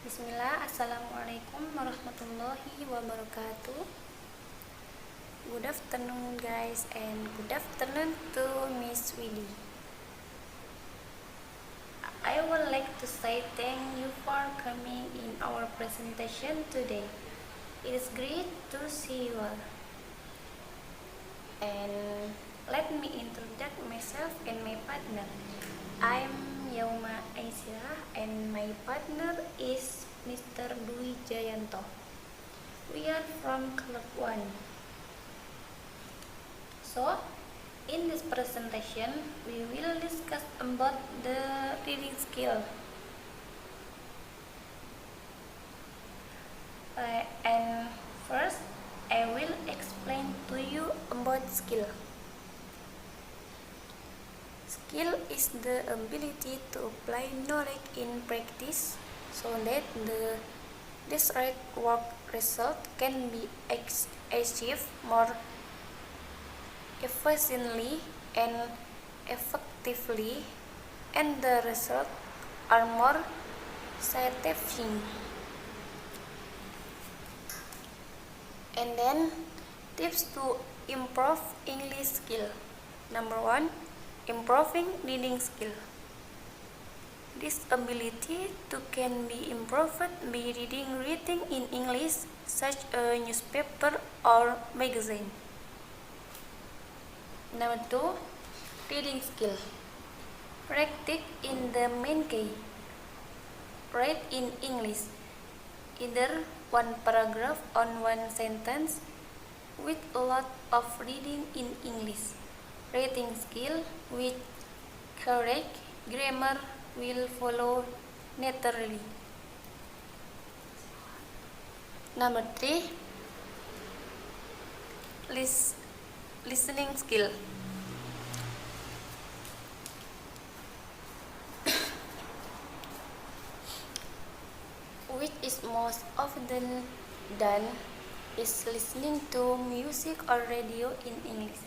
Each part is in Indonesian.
Bismillah, Assalamualaikum warahmatullahi wabarakatuh. Good afternoon guys, and good afternoon to Miss Widi. I would like to say thank you for coming in our presentation today. It is great to see you all. And let me introduce myself and my partner. I'm Yauma Aisyah and my partner is Mr. Dwi Jayanto. We are from Club 1. So, in this presentation, we will discuss about the reading skill. And first, I will explain to you about skill. Skill is the ability to apply knowledge in practice so that the desired work result can be achieved more efficiently and effectively, and the results are more satisfying. And then tips to improve English skill. Number 1, improving reading skill. This ability can be improved by reading writing in English, such a newspaper or magazine. Number 2, reading skill. Practice in the main key. Write in English, either one paragraph on one sentence with a lot of reading in English. Writing skill with correct grammar will follow naturally. Number 3, listening skill. Which is most often done is listening to music or radio in English.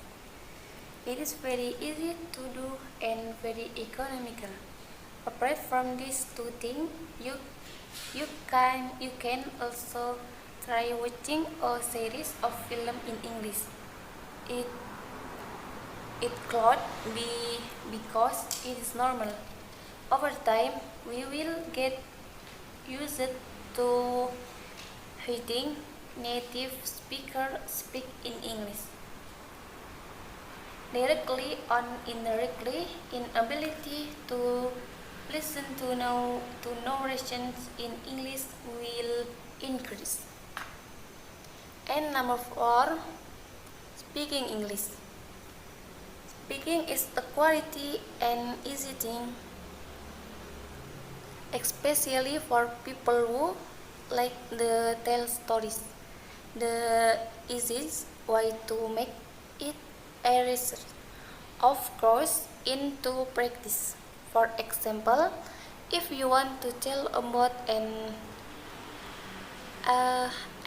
It is very easy to do and very economical. Apart from these two things, you can also try watching a series of film in English. It could be because it is normal. Over time, we will get used to hearing native speakers speak in English. Directly or indirectly, inability to listen to narrations in English will increase. And number 4, speaking English. Speaking is a quality and easy thing, especially for people who like to tell stories. The easiest way to make it a research, of course, into practice. For example, if you want to tell about an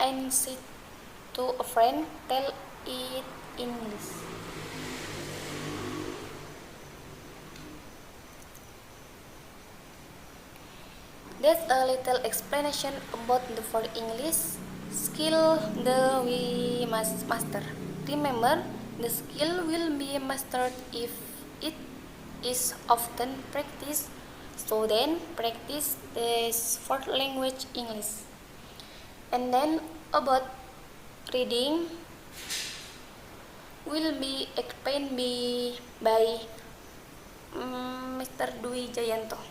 incident to a friend, tell it in English. That's a little explanation about the 4 English skill that we must master. Remember, the skill will be mastered if it is often practiced. So then, practice this 4th language English. And then about reading will be explained by Mr. Dwi Jayanto.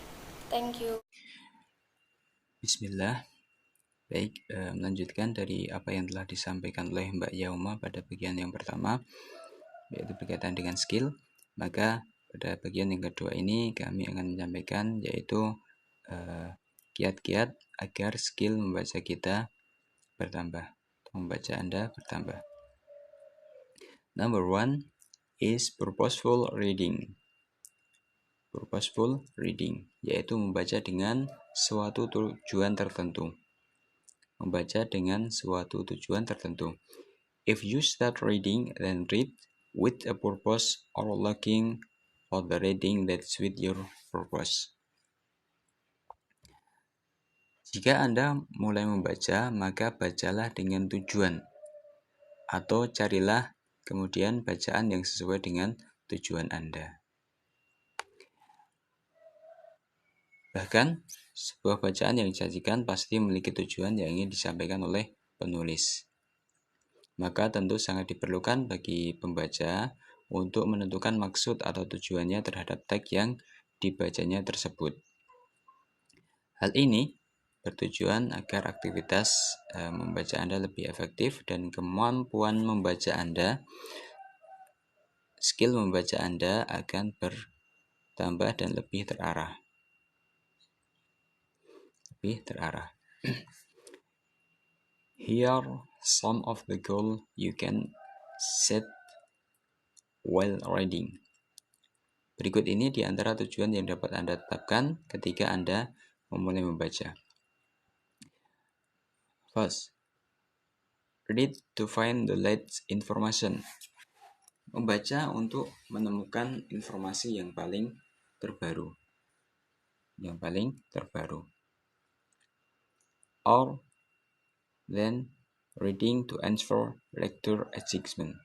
Thank you. Bismillah. Baik, melanjutkan dari apa yang telah disampaikan oleh Mbak Yauma pada bagian yang pertama, yaitu berkaitan dengan skill. Maka pada bagian yang kedua ini kami akan menyampaikan yaitu kiat-kiat agar skill membaca kita bertambah, atau membaca Anda bertambah. Number 1 is purposeful reading. Purposeful reading, yaitu membaca dengan suatu tujuan tertentu. Membaca dengan suatu tujuan tertentu. If you start reading, then read with a purpose or looking for the reading that suits your purpose. Jika Anda mulai membaca, maka bacalah dengan tujuan, atau carilah kemudian bacaan yang sesuai dengan tujuan Anda. Bahkan, sebuah bacaan yang disajikan pasti memiliki tujuan yang ingin disampaikan oleh penulis. Maka tentu sangat diperlukan bagi pembaca untuk menentukan maksud atau tujuannya terhadap teks yang dibacanya tersebut. Hal ini bertujuan agar aktivitas membaca Anda lebih efektif dan kemampuan membaca Anda, skill membaca Anda akan bertambah dan lebih terarah. Here some of the goals you can set while reading. Berikut ini di antara tujuan yang dapat Anda tetapkan ketika Anda memulai membaca. First, read to find the latest information. Membaca untuk menemukan informasi yang paling terbaru. Or then reading to answer lecture assignment,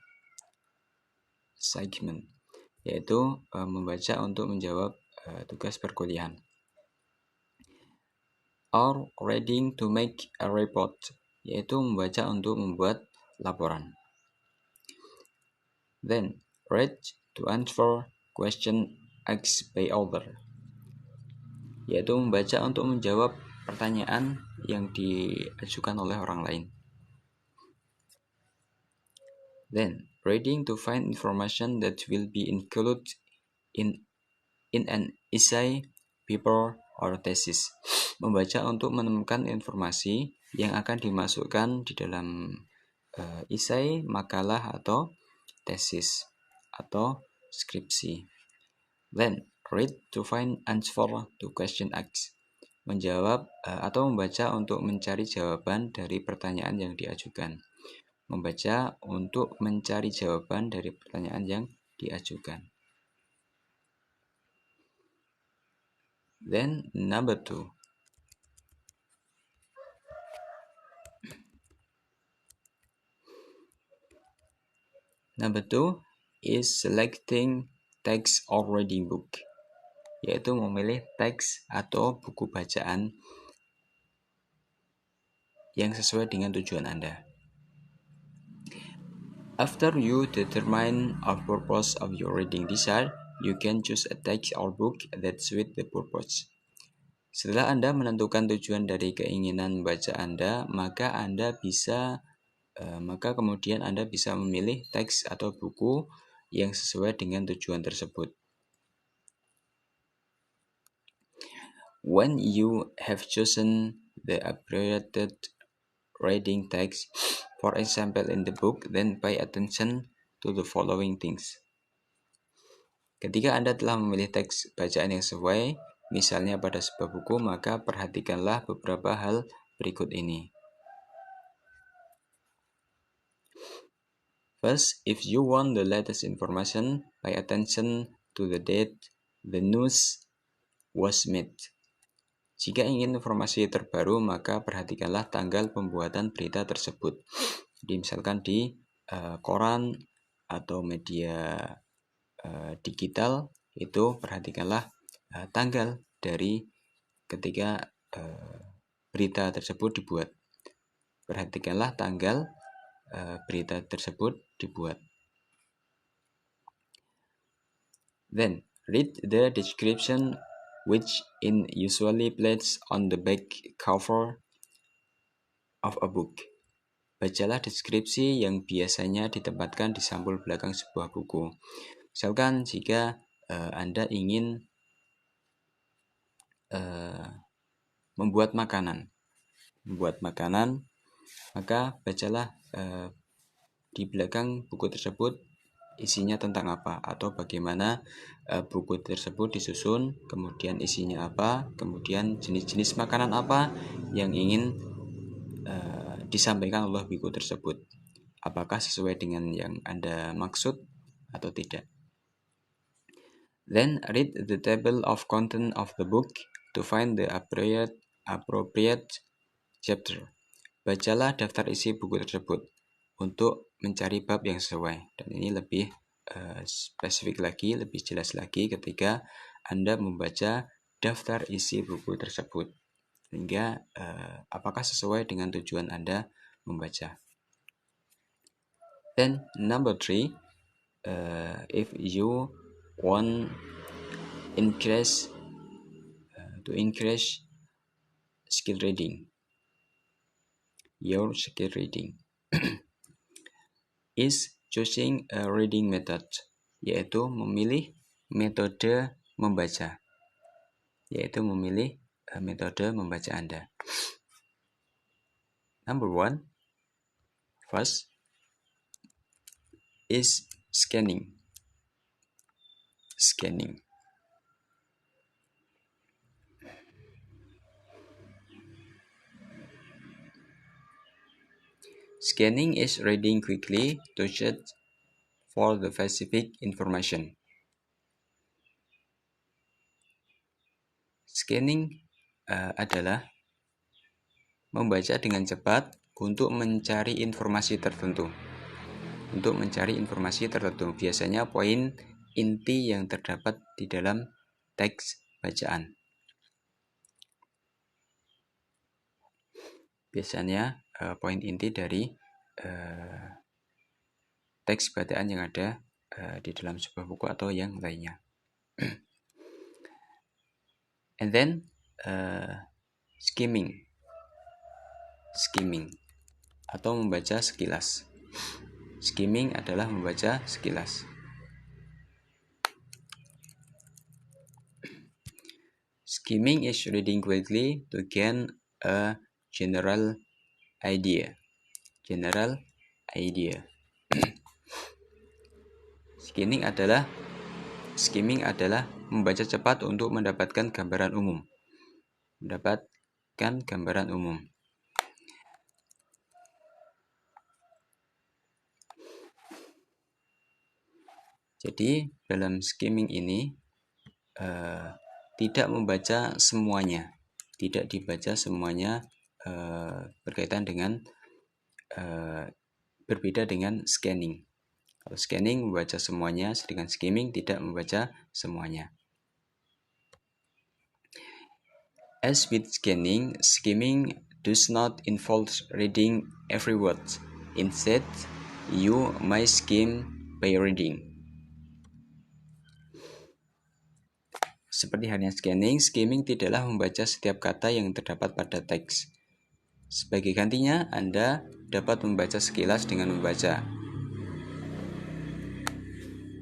yaitu membaca untuk menjawab tugas perkuliahan. Or reading to make a report, yaitu membaca untuk membuat laporan. Then read to answer question asked by other, yaitu membaca untuk menjawab pertanyaan yang diajukan oleh orang lain. Then reading to find information that will be included in an essay, paper, or thesis. Membaca untuk menemukan informasi yang akan dimasukkan di dalam esai, makalah, atau tesis, atau skripsi. Then read to find answer to question asked. Menjawab atau membaca untuk mencari jawaban dari pertanyaan yang diajukan. Membaca untuk mencari jawaban dari pertanyaan yang diajukan. Then number 2. Number 2 is selecting text or reading book, yaitu memilih teks atau buku bacaan yang sesuai dengan tujuan Anda. After you determine the purpose of your reading desire, you can choose a text or book that suit the purpose. Setelah Anda menentukan tujuan dari keinginan membaca Anda, maka kemudian Anda bisa memilih teks atau buku yang sesuai dengan tujuan tersebut. When you have chosen the appropriate reading text, for example in the book, then pay attention to the following things. Ketika Anda telah memilih teks bacaan yang sesuai, misalnya pada sebuah buku, maka perhatikanlah beberapa hal berikut ini. First, if you want the latest information, pay attention to the date the news was made. Jika ingin informasi terbaru, maka perhatikanlah tanggal pembuatan berita tersebut. Misalkan di koran atau media digital, itu perhatikanlah tanggal dari ketika berita tersebut dibuat. Perhatikanlah tanggal berita tersebut dibuat. Then, read the description which is usually placed on the back cover of a book. Bacalah deskripsi yang biasanya ditempatkan di sampul belakang sebuah buku. Misalkan jika Anda ingin membuat makanan, maka bacalah di belakang buku tersebut isinya tentang apa, atau bagaimana buku tersebut disusun, kemudian isinya apa, kemudian jenis-jenis makanan apa yang ingin disampaikan oleh buku tersebut. Apakah sesuai dengan yang Anda maksud atau tidak. Then read the table of content of the book to find the appropriate appropriate chapter. Bacalah daftar isi buku tersebut untuk mencari bab yang sesuai. Dan ini lebih spesifik lagi, lebih jelas lagi ketika Anda membaca daftar isi buku tersebut. Sehingga apakah sesuai dengan tujuan Anda membaca. Then number 3, if you want to increase skill reading, your skill reading is choosing a reading method, yaitu memilih metode membaca, Anda. Number 1, first is scanning. Scanning is reading quickly to search for the specific information. Scanning adalah membaca dengan cepat untuk mencari informasi tertentu. Biasanya poin inti yang terdapat di dalam teks bacaan. Biasanya poin inti dari teks bacaan yang ada di dalam sebuah buku atau yang lainnya. And then skimming atau membaca sekilas. Skimming adalah membaca sekilas. Skimming is reading quickly to gain a general idea. Skimming adalah membaca cepat untuk mendapatkan gambaran umum. Jadi dalam skimming ini tidak dibaca semuanya berkaitan dengan berbeda dengan scanning. Kalau scanning membaca semuanya, sedangkan skimming tidak membaca semuanya. As with scanning, skimming does not involve reading every word. Instead, you may skim by reading. Seperti halnya scanning, skimming tidaklah membaca setiap kata yang terdapat pada teks. Sebagai gantinya, Anda dapat membaca sekilas dengan membaca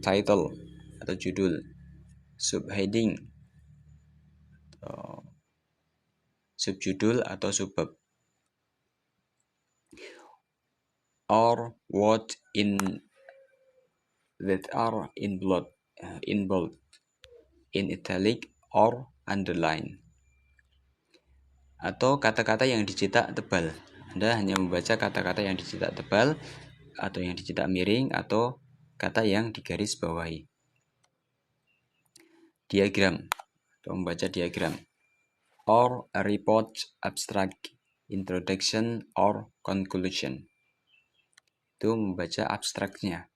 title atau judul, subheading, subjudul atau subbab, or word that are in bold, in italic or underline, atau kata-kata yang dicetak tebal. Anda hanya membaca kata-kata yang dicetak tebal atau yang dicetak miring atau kata yang digaris bawahi. Diagram atau membaca diagram, or a report, abstract, introduction or conclusion. Itu membaca abstraknya,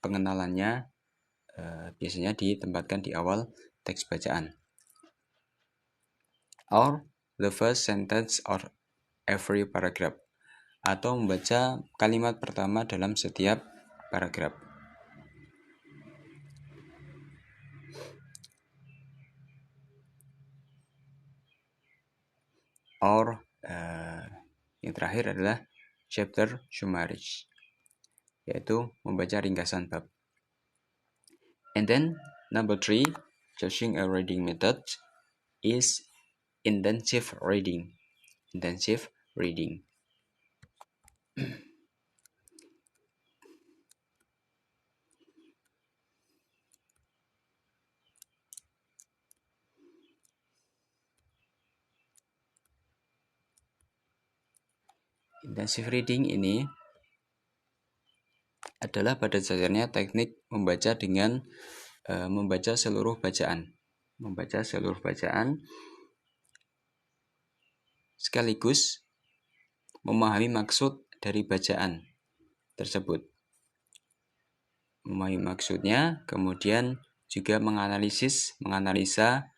pengenalannya biasanya ditempatkan di awal teks bacaan. Or the first sentence of every paragraph, atau membaca kalimat pertama dalam setiap paragraf. Or yang terakhir adalah chapter summary, yaitu membaca ringkasan bab. And then number 3, choosing a reading method is intensive reading. Intensive reading ini adalah pada dasarnya teknik membaca dengan membaca seluruh bacaan, membaca seluruh bacaan, sekaligus memahami maksud dari bacaan tersebut. Memahami maksudnya, kemudian juga menganalisa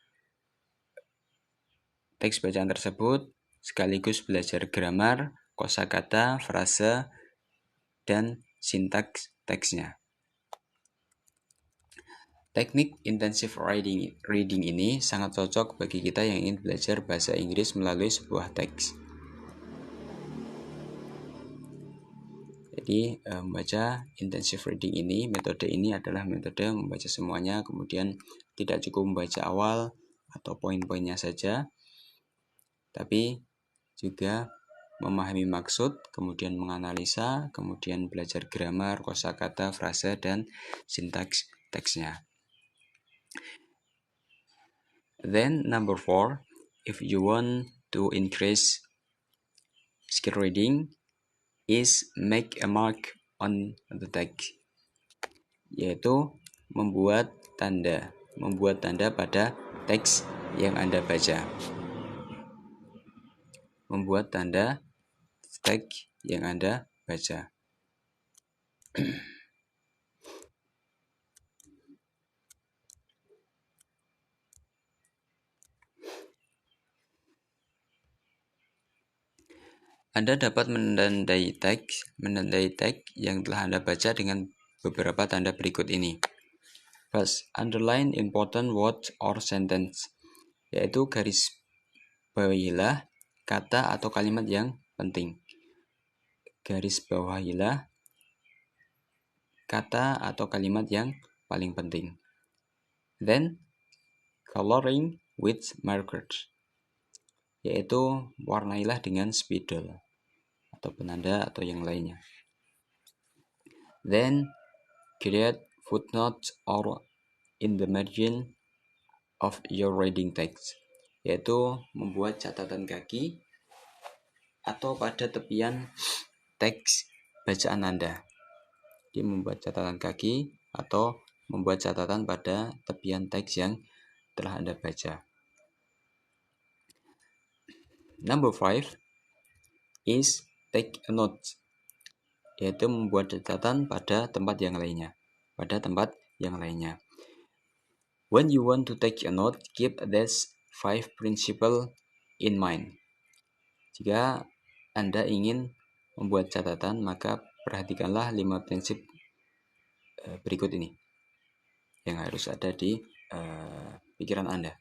teks bacaan tersebut, sekaligus belajar grammar, kosakata, frase, dan sintaks teksnya. Teknik intensive reading ini sangat cocok bagi kita yang ingin belajar bahasa Inggris melalui sebuah teks. Jadi membaca intensive reading ini, metode ini adalah metode membaca semuanya, kemudian tidak cukup membaca awal atau poin-poinnya saja, tapi juga memahami maksud, kemudian menganalisa, kemudian belajar grammar, kosakata, frase, dan sintaks teksnya. Then number 4, if you want to increase skill reading, is make a mark on the text, yaitu membuat tanda pada teks yang Anda baca. Membuat tanda teks yang Anda baca. Anda dapat menandai teks yang telah Anda baca dengan beberapa tanda berikut ini. First, underline important words or sentence, yaitu garis bawahilah kata atau kalimat yang penting. Garis bawahilah kata atau kalimat yang paling penting. Then, coloring with markers, yaitu warnailah dengan spidol atau penanda atau yang lainnya. Then, create footnotes or in the margin of your reading text, yaitu membuat catatan kaki atau pada tepian teks bacaan Anda. Jadi membuat catatan kaki atau membuat catatan pada tepian teks yang telah Anda baca. Number 5 is take a note, yaitu membuat catatan pada tempat yang lainnya. When you want to take a note, keep these 5 principles in mind. Jika Anda ingin membuat catatan, maka perhatikanlah 5 prinsip berikut ini yang harus ada di pikiran Anda.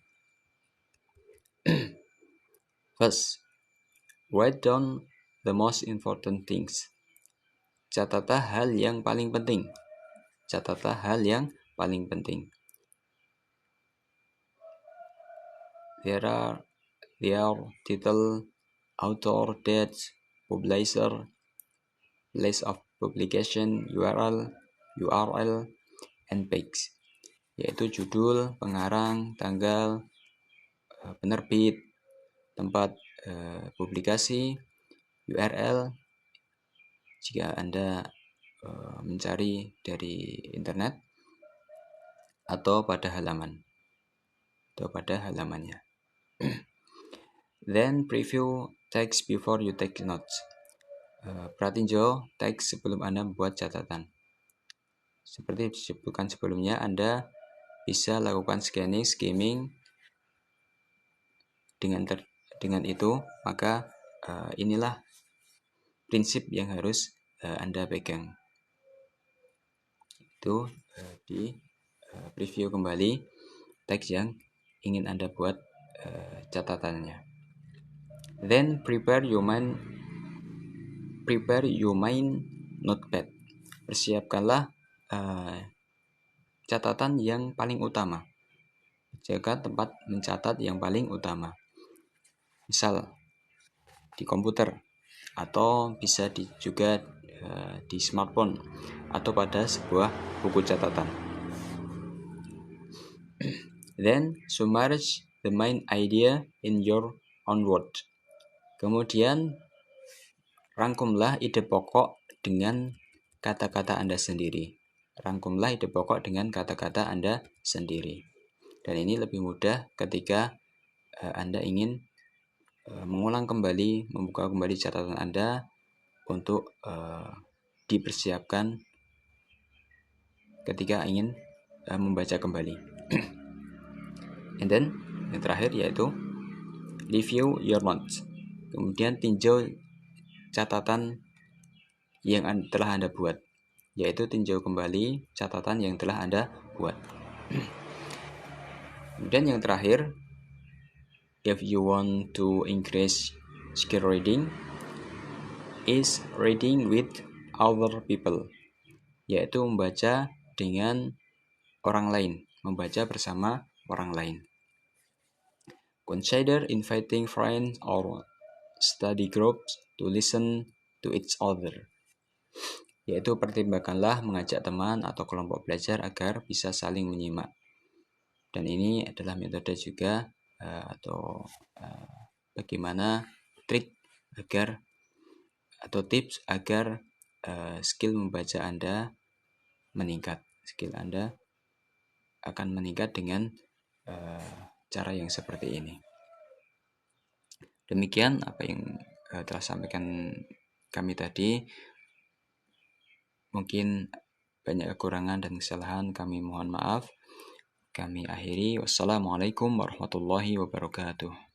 First, write down the most important things. Catatlah hal yang paling penting. There are title, author, dates, publisher, place of publication, URL, and page, yaitu judul, pengarang, tanggal, penerbit, tempat publikasi, URL jika Anda mencari dari internet, atau pada halamannya. Then preview text before you take notes. Pratinjau teks sebelum Anda membuat catatan. Seperti disebutkan sebelumnya, Anda bisa lakukan skimming. Dengan itu, maka inilah prinsip yang harus Anda pegang. Itu di preview kembali teks yang ingin Anda buat catatannya. Then prepare your mind notepad. Persiapkanlah catatan yang paling utama. Jaga tempat mencatat yang paling utama. Misal di komputer, atau bisa juga di smartphone, atau pada sebuah buku catatan. Then summarize the main idea in your own words. Kemudian rangkumlah ide pokok dengan kata-kata Anda sendiri. Dan ini lebih mudah ketika Anda ingin mengulang kembali, membuka kembali catatan Anda untuk dipersiapkan ketika ingin membaca kembali. And then yang terakhir yaitu review your notes. Kemudian tinjau catatan yang telah Anda buat, yaitu tinjau kembali catatan yang telah Anda buat. Kemudian yang terakhir, if you want to increase skill reading, is reading with other people, yaitu membaca dengan orang lain, membaca bersama orang lain. Consider inviting friends or study groups to listen to each other, yaitu pertimbangkanlah mengajak teman atau kelompok belajar agar bisa saling menyimak. Dan ini adalah metode juga bagaimana trik agar atau tips agar skill membaca Anda meningkat. Skill Anda akan meningkat dengan cara yang seperti ini. Demikian apa yang telah sampaikan kami tadi. Mungkin banyak kekurangan dan kesalahan, kami mohon maaf. Kami akhiri. Wassalamualaikum warahmatullahi wabarakatuh.